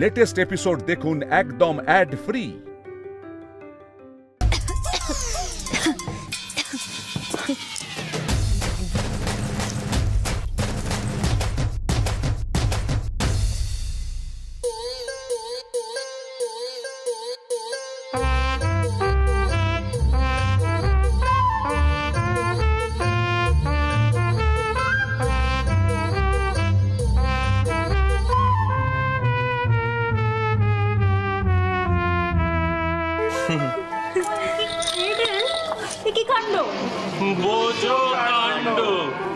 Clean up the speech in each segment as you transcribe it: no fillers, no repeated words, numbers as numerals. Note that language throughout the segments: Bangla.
লেটেস্ট এপিসোড দেখুন একদম অ্যাড ফ্রি।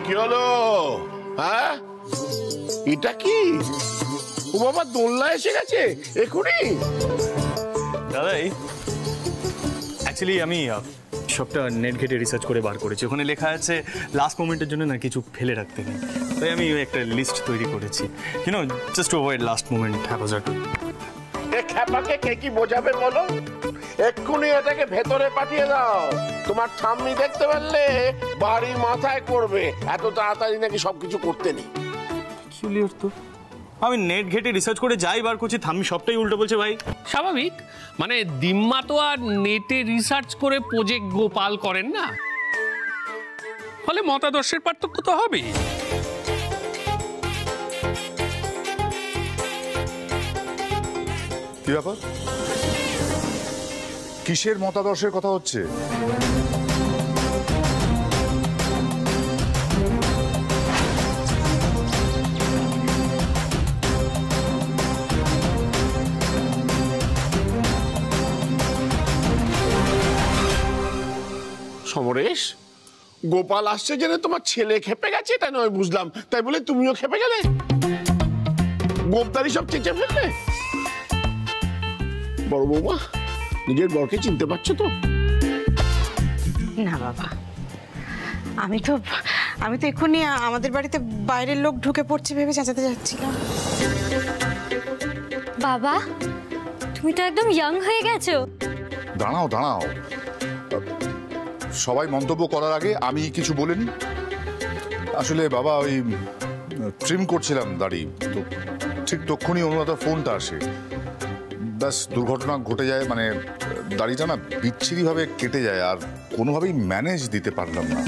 কি হলো? হ্যাঁ, এটা কি? ও বাবা, দোলনা এসে গেছে এখনই? দাদাই, অ্যাকচুয়ালি আমি সবটা নেট ঘেটে রিসার্চ করে বার করেছি। ওখানে লেখা আছে লাস্ট মোমেন্টের জন্য না কিছু ফেলে রাখতে নেই। তাই আমি একটা লিস্ট তৈরি করেছি, জাস্ট অ্যাভয়েড লাস্ট মোমেন্ট হ্যাপোজার্ট। এ খ্যাপাকে কে কি বোঝাবে বলো? এক্ষুনি এটাকে ভেতরে পাঠিয়ে দাও। তোমার ঠাম্মি দেখতে পারলে বাড়ি মাথায় করবে। এত তাড়াতাড়ি নাকি সবকিছু করতে নেই। তো আমি নেট ঘেটে রিসার্চ করে যাই বার করছি, থাম্মি সবটাই উল্টো বলছে ভাই। স্বাভাবিক, মানে দিম্মা তো আর নেটে রিসার্চ করে প্রজেক্ট গোপাল করেন না, ফলে মতাদর্শের পার্থক্য তো হবেই। কি ব্যাপার? কিসের মতাদর্শের কথা হচ্ছে? সমরেশ, গোপাল আসছে জেনে তোমার ছেলে খেপে গেছে, এটা নয় বুঝলাম, তাই বলে তুমিও খেপে গেলে? গোপদারি সব চেঁচে ফেললে? বড় বৌমা, নিজের বরকে চিনতে পারছো তো? না বাবা, আমি তো এক্ষুনি আমাদের বাড়িতে বাইরের লোক ঢুকে পড়ছে ভেবে চেঁচাতে যাচ্ছিলাম। বাবা, তুমি তো একদম ইয়াং হয়ে গেছো। দাঁড়াও দাঁড়াও, সবাই মন্তব্য করার আগে আমি কিছু বলিনি। আসলে বাবা, ওই ট্রিম করছিলাম দাড়ি, তো ঠিক তখনই অনুরাধার ফোনটা আসে। ব্যাস দুর্ঘটনা ঘটে যায়, মানে দাড়িটা না বিচ্ছিরিভাবে কেটে যায়, আর কোনোভাবেই ম্যানেজ দিতে পারলাম না।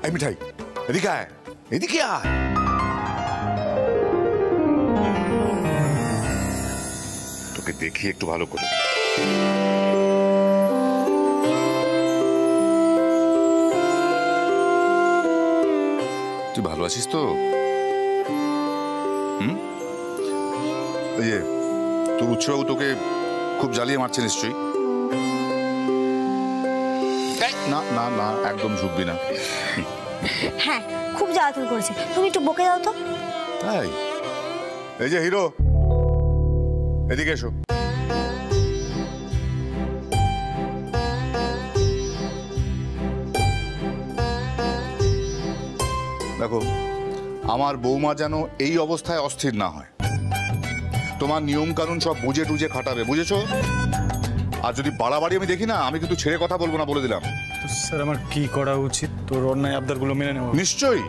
এই মিঠাই, এদিকে আয়, এদিকে আয়। তোকে দেখি একটু ভালো করে। তুই ভালো আছিস তো? এই যে তোর উৎসবাবু তোকে খুব জ্বালিয়ে মারছে নিশ্চয়ই? না না না, একদম ঝুঁকবি না। হ্যাঁ, খুব জ্বালাতন করেছে, তুমি একটু বকে দাও তো। তাই? এই যে হিরো, এদিকে এসো। দেখো, আমার বৌমা যেন এই অবস্থায় অস্থির না হয়। তোমার নিয়ম কানুন সব বুঝে টুঝে খাটাবে, বুঝেছো? আর যদি বাড়াবাড়ি আমি দেখি না, আমি কিন্তু ছেড়ে কথা বলবো না, বলে দিলাম। স্যার, আমার কি করা উচিত? তোর অন্যায় আবদারগুলো মেনে নেব? নিশ্চয়ই,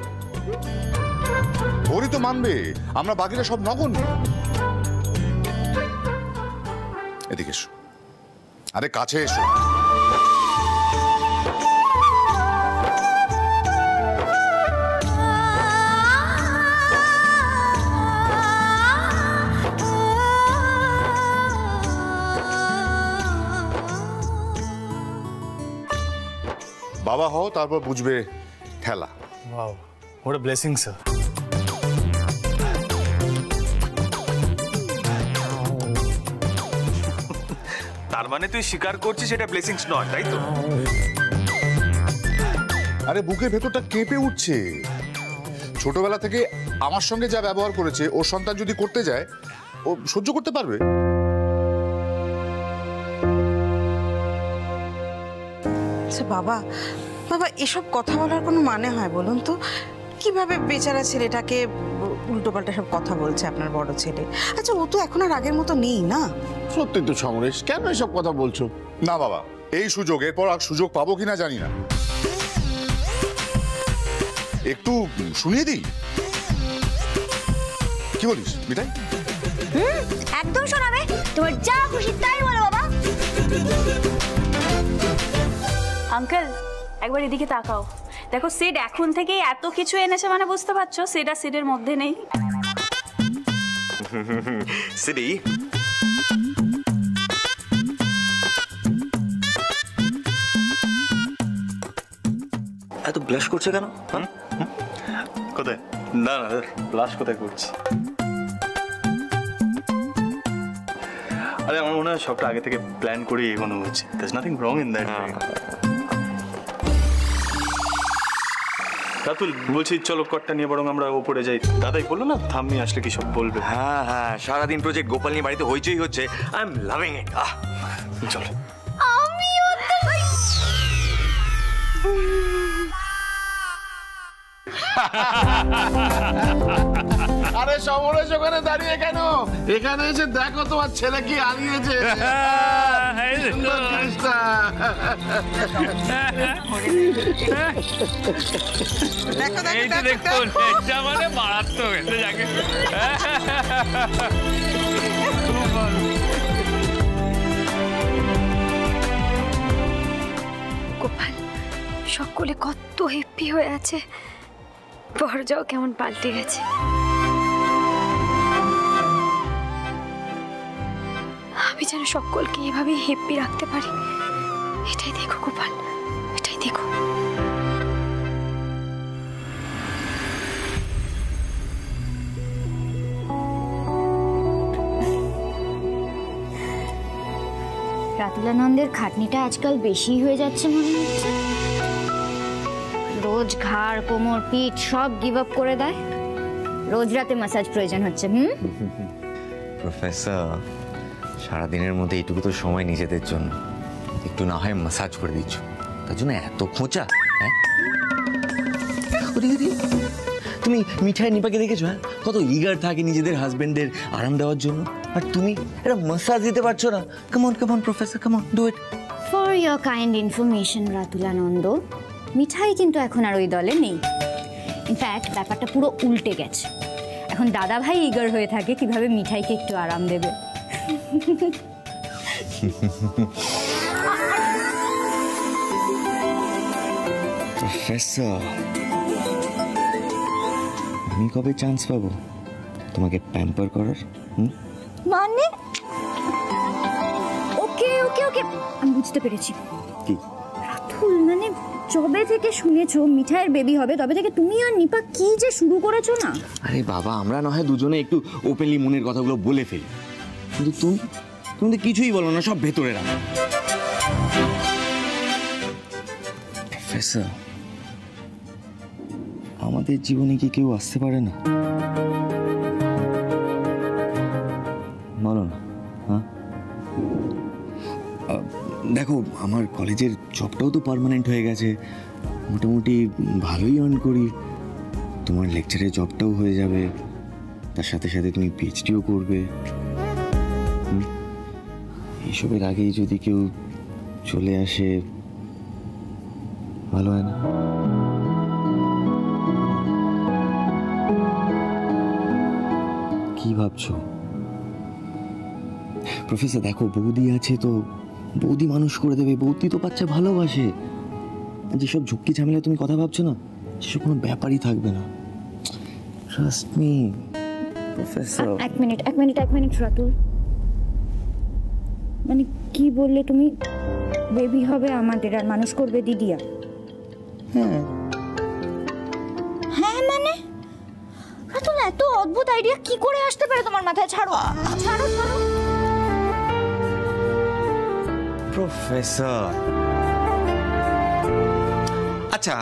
ওরই তো মানবে, আমরা বাকিরা সব নগণ্য। এদিকে এসো, আরে কাছে এসো। বাবা হও, তারপর বুঝবে ঠেলা। Wow, what a blessing sir. তার মানে তুই স্বীকার করছিস সেটা ব্লেসিংস নয়, তাই তো? আরে বুকের ভেতরটা কেঁপে উঠছে। ছোটবেলা থেকে আমার সঙ্গে যা ব্যবহার করেছে, ওর সন্তান যদি করতে যায়, ও সহ্য করতে পারবে? বাবা বাবা, এসব কথা বলার কোনো মানে হয় বলুন তো? কিভাবে বেচারা ছেলেটাকে উল্টোপাল্টা সব কথা বলছে আপনার বড় ছেলে। আচ্ছা, ও তো এখন আর আগের মতো নেই না? সত্যি তো সমরেশ, কেন এসব কথা বলছো? না বাবা, এই সুযোগ, এরপর আর সুযোগ পাবো কিনা জানি না। একটু শুনিয়ে দিই, কি বলিস মিঠাই? একদম শোনাবে, তোমার যা খুশি তাই বলো বাবা। আঙ্কেল একবার এদিকে তাকাও, দেখো সিড এখন থেকেই এত কিছু এনেছে, মানে বুঝতে পারছো সিড আর সিডের মধ্যে নেই। সিডি এত ব্লাশ করছে কেন? কোথায়? না না, ব্লাশ কোথায় করছি? আরে আমার মনে হয় সবটা আগে থেকে প্ল্যান করে এগোনো হচ্ছে। There's nothing wrong in that. Ratul বলছি চলো কটটা নিয়ে বরং আমরা ওপরে যাই। দাদাই বললো না থাম্মি আসলে কি সব বলবে। হ্যাঁ হ্যাঁ, সারাদিন প্রজেক্ট গোপাল নিয়ে বাড়িতে হইচই হচ্ছে। আই এম লাভিং ইট। চলো। আরে সমরেশ ওখানে দাঁড়িয়ে কেন? এখানে এসে দেখো তোমার ছেলে কি আনিয়েছে। সুন্দর জিনিসটা। এইটা দেখুন, এটা মানে মারাত্মক, এটা যাকে গোপাল সকলে কত হ্যাপি হয়ে আছে, বড়জাও কেমন পাল্টে গেছে। আমি যেন সকলকে এভাবে হ্যাপি রাখতে পারি, এটাই দেখো গোপাল, এটাই দেখো। রাতুলানন্দের খাটনিটা আজকাল বেশি হয়ে যাচ্ছে মনে হচ্ছে। রোজ ঘাড় কোমর পিঠ সব গিভ আপ করে দেয়, রোজ রাতে ম্যাসাজ প্রয়োজন হচ্ছে। প্রফেসর, সারাদিনের মধ্যে এইটুকু তো সময় নিজেদের জন্য, একটু না হয় ম্যাসাজ করে দিচ্ছ, তার জন্য এত খোঁচা? হ্যাঁ, তুমি মিঠাই নিপাকে দেখেছো? হ্যাঁ, কত ইগার থাকে নিজেদের হাজবেন্ডের আরাম দেওয়ার জন্য, আর তুমি একটা ম্যাসাজ দিতে পারছো না। Come on come on professor, come on do it. For your kind information Ratulananda, Mithai কিন্তু এখন আর ওই দলে নেই। ইনফ্যাক্ট ব্যাপারটা পুরো উল্টে গেছে। এখন দাদা ভাই ইগার হয়ে থাকে কিভাবে মিঠাইকে একটু আরাম দেবে। প্রফেসর, আমি কবে চান্স পাবো তোমাকে প্যাম্পার করার? মানে ওকে ওকে ওকে, আমি বুঝতে পেরেছি। কি? রাতুল, মানে যবে থেকে শুনেছো মিঠাইয়ের বেবি হবে তবে থেকে তুমি আর নিপা কি যে শুরু করেছো না। আরে বাবা, আমরা না হয় দুজনে একটু ওপেনলি মনের কথাগুলো বলে ফেলি, কিন্তু তুমি তো কিছুই বলো না, সব ভেতরে রাখো। প্রফেসর, আমাদের জীবনে কি কেউ আসতে পারে না? বলো না। হ্যাঁ, দেখো আমার কলেজের জবটাও তো পার্মানেন্ট হয়ে গেছে, মোটামুটি ভালোই আর্ন করি। তোমার লেকচারের জবটাও হয়ে যাবে, তার সাথে সাথে তুমি পিএইচডিও করবে। এইসবের আগেই যদি কেউ চলে আসে ভালো হয় না? কি ভাবছো? প্রফেসর দেখো, বৌদি আছে তো, বৌদি মানুষ করে দেবে, বৌদি তো বাচ্চা ভালোবাসে। যেসব ঝুঁকি ঝামেলা তুমি কথা ভাবছো না, সেসব কোনো ব্যাপারই থাকবে না। Trust me professor. এক মিনিট রাতুল, মানে কি বললে তুমি? বেবি হবে আমাদের আর মানুষ করবে দিদিয়া? হ্যাঁ হ্যাঁ মানে রাতুল, এত অদ্ভুত আইডিয়া কি করে আসতে পারে তোমার মাথায়? ছাড়ো ছাড়ো ছাড়ো। প্রফেসর, আচ্ছা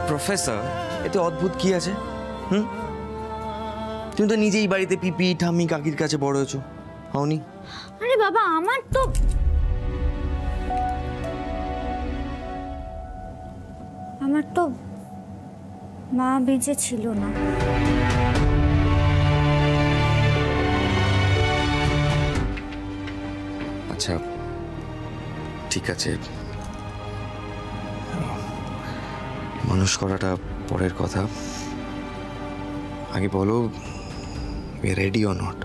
প্রফেসর, এতে অদ্ভুত কি আছে? তুমি তো নিজেই বাড়িতে পিপি ঠাম্মি কাকির কাছে বড় হয়েছো, হওনি? আরে বাবা, আমার তো মা বেঁচে ছিল না। আচ্ছা ঠিক আছে, মা মানুষ করাটা পরের কথা, আগে বলো we are ready or not?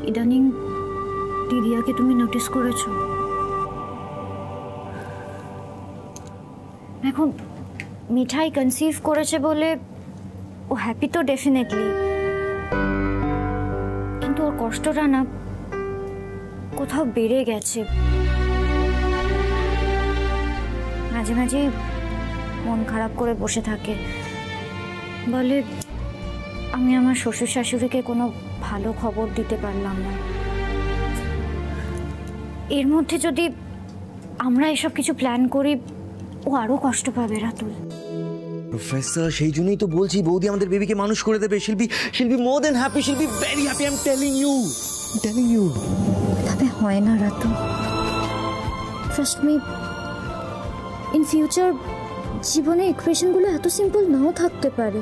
ইদানিং দিদিয়াকে তুমি নোটিস করেছো? এখন মিঠাই কনসিভ করেছে বলে ও হ্যাপি তো ডেফিনেটলি, কিন্তু ওর কষ্টটা না কোথাও বেড়ে গেছে। মাঝে মাঝে মন খারাপ করে বসে থাকে, বলে আমি আমার শ্বশুর শাশুড়িকে কোনো ভালো খবর দিতে পারলাম না। এর মধ্যে যদি আমরা এসব কিছু প্ল্যান করি ও আরো কষ্ট পাবে রাতুল। প্রফেসর, সেই জন্যই তো বলছি বৌদি আমাদের বেবিকে মানুষ করে দেবে। she'll be more than happy, she'll be very happy, I'm telling you. তবে হয় না Ratul, trust me, in future জীবনে ইকুয়েশনগুলো এত সিম্পল নাও থাকতে পারে।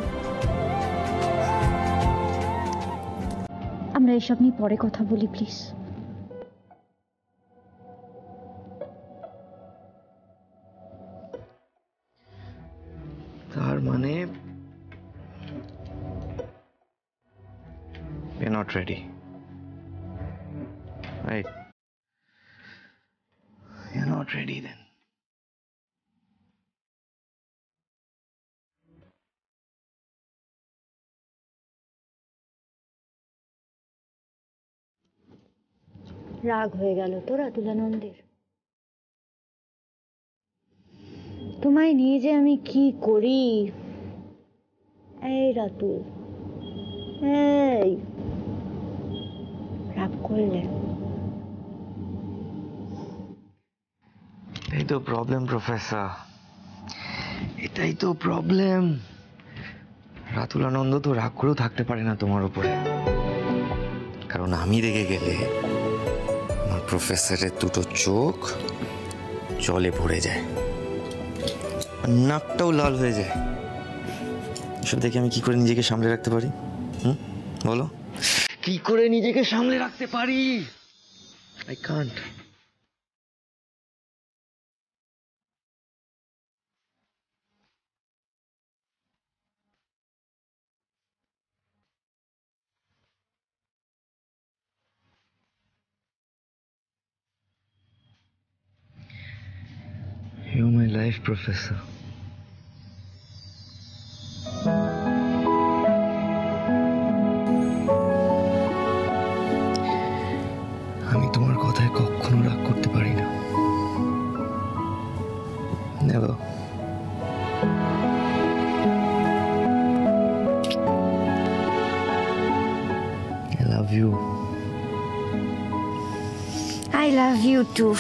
আমরা এসব নিয়ে পরে কথা বলি প্লিজ। তার মানে we're not ready, right? You're not ready then. রাগ হয়ে গেল তো রাতুলানন্দের? তোমায় নিয়ে যে আমি কি করি। এই রাতুল, এই রাগ করলে এটাই তো প্রবলেম প্রফেসর, এটাই তো প্রবলেম। রাতুলানন্দ তো রাগ করেও থাকতে পারে না তোমার উপরে, কারণ আমি রেগে গেলে আমার প্রফেসরের দুটো চোখ জলে ভরে যায়, নাকটাও লাল হয়ে যায়। এসব দেখে আমি কি করে নিজেকে সামলে রাখতে পারি? বলো, কি করে নিজেকে সামলে রাখতে পারি? I can't. You're my life, Professor. আমি তোমার কথায় কখনো রাগ করতে পারি না। Never. I love you. I love you too.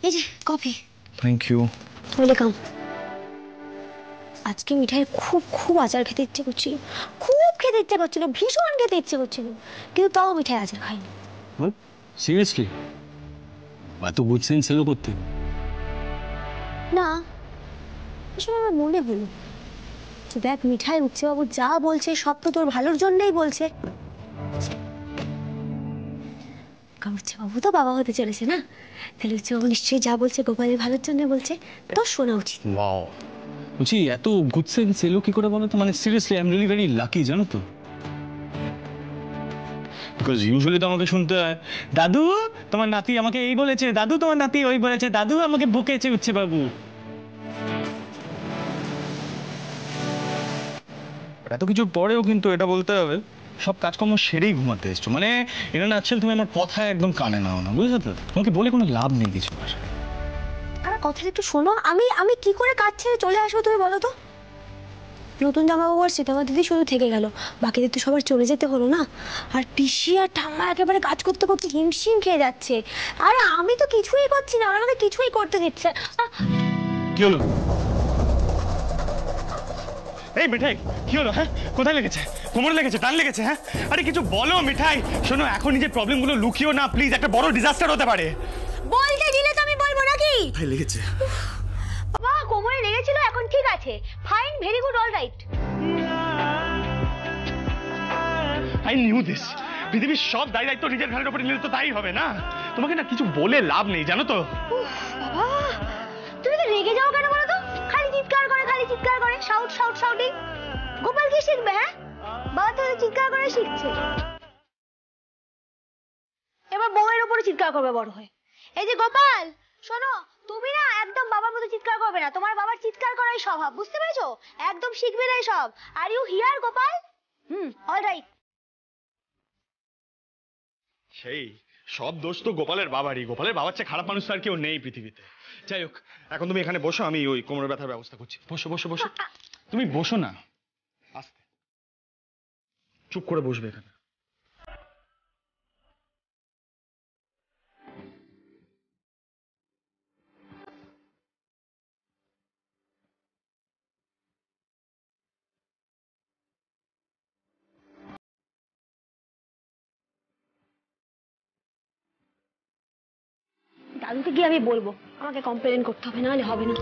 এই যে কফি। Thank you. ওয়েলকাম। আজকে মিঠাই খুব আচার খেতে ইচ্ছে করছিল, খুব খেতে ইচ্ছে করছিল, ভীষণ খেতে ইচ্ছে করছিল, কিন্তু তাও মিঠাই আচার খাইনি। সিরিয়াসলি? এত গুড সেন্স এলো করতে? না, আসলে আমার মনে হলো যে দেখ মিঠাই উচ্চবাবু যা বলছে সব তো তোর ভালোর জন্যই বলছে। উচ্চবাবু তো বাবা হতে চলেছে না, তাহলে উচ্চবাবু নিশ্চয়ই যা বলছে গোপালের ভালোর জন্য বলছে, তোর শোনা উচিত। ওয়াও, বলছি এত গুড সেন্স এলো কি করে বলো তো? মানে seriously I am really very lucky, জানো তো? বিকজ ইউজুয়ালি তো আমাকে শুনতে হয়, দাদু তোমার নাতি আমাকে এই বলেছে, দাদু তোমার নাতি ওই বলেছে, দাদু আমাকে বকেছে উচ্চবাবু। এত কিছুর পরেও কিন্তু এটা বলতে হবে সব কাজকর্ম সেরেই ঘুমাতে এসছো। মানে এটা না আচ্ছা, তুমি আমার কথায় একদম কানে নাও না, বুঝলে তো? তোমাকে বলে কোনো লাভ নেই কিছু। আর কথাটা একটু শোনো, আমি কি করে কাজ ছেড়ে চলে আসবো তুমি বলো তো? নতুন জামাকাপড় পরছি, তোমার দিদি শুধু থেকে গেল, বাকিদের তো সবার চলে যেতে হলো না। আর পিসি আর ঠাম্মা একেবারে কাজ করতে করতে হিমশিম খেয়ে যাচ্ছে, আর আমি তো কিছুই করছি না, আমাকে কিছুই করতে দিচ্ছে। কি হলো? এই মিঠাই কি হলো? হ্যাঁ, কোথায় লেগেছে? কোমরে লেগেছে, টান লেগেছে? হ্যাঁ, আরে কিছু বলো মিঠাই। শোনো, এখন নিজের প্রবলেমগুলো লুকিও না প্লিজ, একটা বড় ডিজাস্টার হতে পারে। বলতে দিলে তো আমি বলবো নাকি? ভাই লেগেছে বাবা, কোমরে লেগেছিল, এখন ঠিক আছে। Fine, very good, all right. I knew this. পৃথিবীর সব দায় দায়িত্ব নিজের ঘাড়ের উপরে নিলে তো তাই হবে না। তোমাকে না কিছু বলে লাভ নেই, জানো তো। বাবা, তুমি তো রেগে যাও কেন বলো তো? খালি চিৎকার করে, খালি চিৎকার করে, শাউট শাউট শাউটিং। গোপাল কি শিখবে? হ্যাঁ, বাবা তো চিৎকার করে শিখছে। এবার বউয়ের উপরে চিৎকার করবে বড় হয়ে। এই যে গোপাল, শোনো, তুমি না একদম বাবার মতো চিৎকার করবে না। তোমার বাবার চিৎকার করাই স্বভাব, বুঝতে পেরেছো? একদম শিখবে না সব। Are you here Gopal? All right. সেই সব দোষ তো গোপালের বাবারই। গোপালের বাবার চেয়ে খারাপ মানুষ আর কেউ নেই পৃথিবীতে। যাই হোক, এখন তুমি এখানে বসো, আমি ওই কোমরের ব্যথার ব্যবস্থা করছি। বসো বসো বসো, তুমি বসো না, আস্তে চুপ করে বসবে এখানে। দাদুকে গিয়ে আমি বলবো, আমাকে কমপ্লেন করতে হবে, নাহলে হবে না।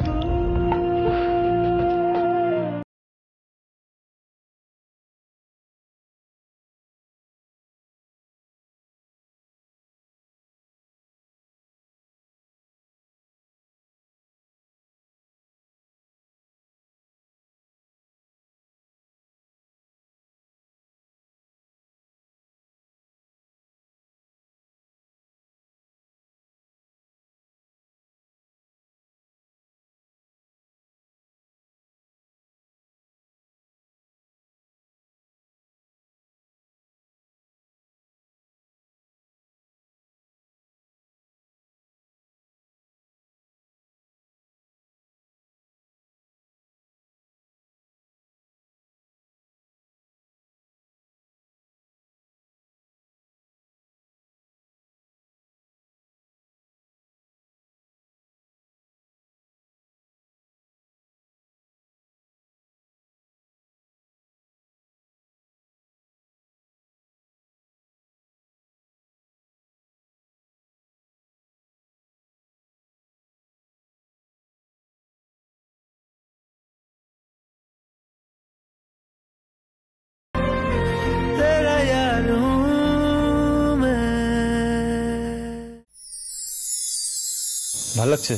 ভালো লাগছে?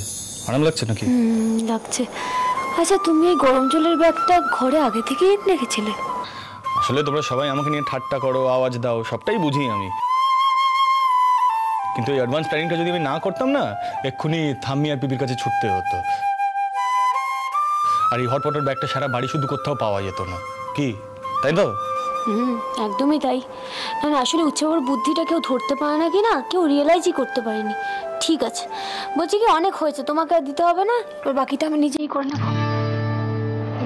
আরাম লাগছে নাকি? লাগছে। আচ্ছা, তুমি এই গরম জলের ব্যাগটা ঘরে আগে থেকেই রেখেছিলে? আসলে তোমরা সবাই আমাকে নিয়ে ঠাট্টা করো, আওয়াজ দাও, সবটাই বুঝি আমি, কিন্তু এই অ্যাডভান্স প্ল্যানিংটা যদি আমি না করতাম না, এক্ষুনি থাম্মি আর পিপির কাছে ছুটতে হতো। আর এই হটপটের ব্যাগটা সারা বাড়ি শুধু কোথাও পাওয়া যেত না, কি তাই তো? একদমই তাই। না না, আসলে উচ্চবর বুদ্ধিটা কেউ ধরতে পারে না, কি না কেউ রিয়েলাইজই করতে পারেনি। ঠিক আছে, বলছি কি অনেক হয়েছে, তোমাকে আর দিতে হবে না, ওর বাকিটা আমি নিজেই করে নেবো।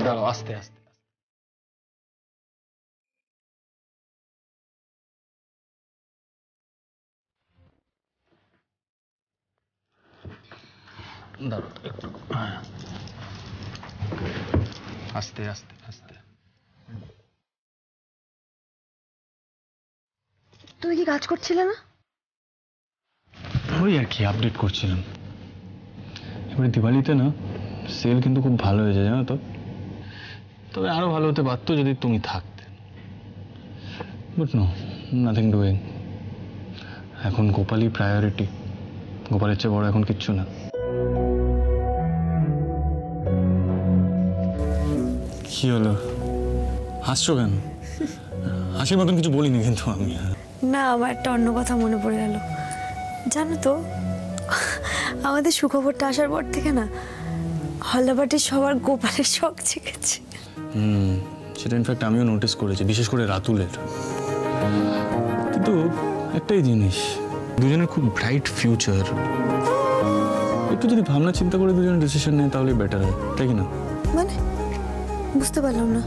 দাঁড়াও, আস্তে আস্তে দাঁড়াও, একটু আস্তে আস্তে আস্তে। তুমি কি কাজ করছিলে না? ওই আর কি আপডেট করছিলাম। এবারে দিওয়ালিতে না সেল কিন্তু খুব ভালো হয়েছে, জানো তো। তবে আরো ভালো হতে পারতো যদি তুমি থাকতে, বাট নো, নাথিং ডুইং। এখন গোপালই প্রায়োরিটি, গোপালের চেয়ে বড় এখন কিচ্ছু না। কি হলো, হাসছো কেন? হাসির মতন কিছু বলিনি কিন্তু আমি। না, আমার একটা অন্য কথা মনে পড়ে গেল। জানো তো, আমাদের সুখবরটা আসার পর থেকে না হল্লাবাটির সবার গোপালের শখ জেগেছে। সেটা ইনফ্যাক্ট আমিও নোটিস করেছি, বিশেষ করে রাতুলের। কিন্তু একটাই জিনিস, দুজনের খুব ব্রাইট ফিউচার। একটু যদি ভাবনা চিন্তা করে দুজনের ডিসিশন নেয় তাহলে বেটার হয়, তাই কি না? মানে বুঝতে পারলাম না,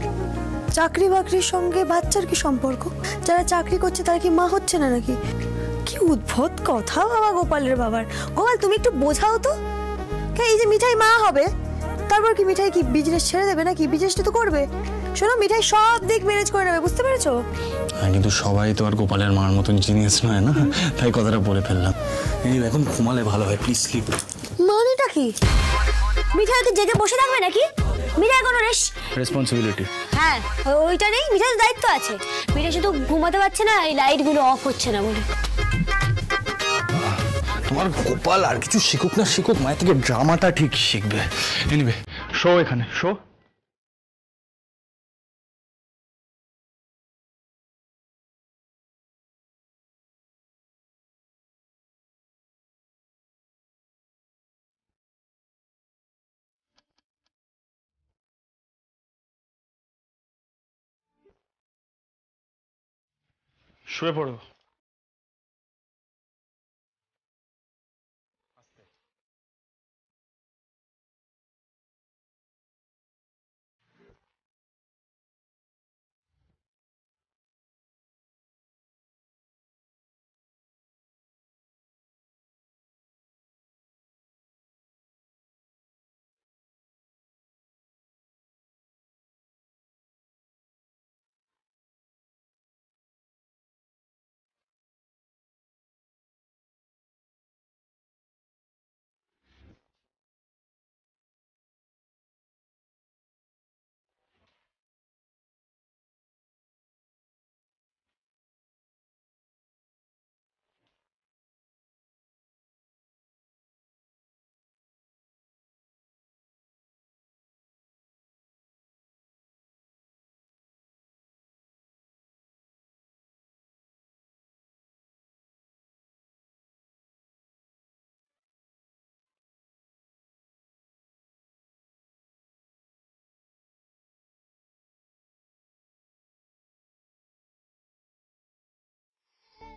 চাকরি বাকরির সঙ্গে বাচ্চার কি সম্পর্ক? যারা চাকরি করছে তারা কি মা হচ্ছে না নাকি? কি উদ্ভট কথা বাবা গোপালের বাবার। গোপাল, তুমি একটু বোঝাও তো। এই যে মিঠাই মা হবে, তারপর কি মিঠাই কি বিজনেস ছেড়ে দেবে নাকি? বিজনেসটা তো করবে। শোনো মিঠাই সব দিক ম্যানেজ করে নেবে, বুঝতে পেরেছো? হ্যাঁ, কিন্তু সবাই তো আর গোপালের মার মতন জিনিস নয় না, তাই কথাটা বলে ফেললাম। এই এখন ঘুমালে ভালো হয়, প্লিজ স্লিপ। মানেটা কি? মিঠাই কি জেগে বসে থাকবে নাকি? মিঠাই কোনো রেসপন্সিবিলিটি। হ্যাঁ ওইটা নেই, মিঠাই দায়িত্ব আছে। মিঠাই শুধু ঘুমাতে পারছে না, এই লাইটগুলো অফ হচ্ছে না বলে। তোমার গোপাল আর কিছু শিখুক না শিখুক, মায়ের থেকে ড্রামাটা ঠিক শিখবে। এনিওয়ে, শো এখানে শো। শুয়ে পড়ো।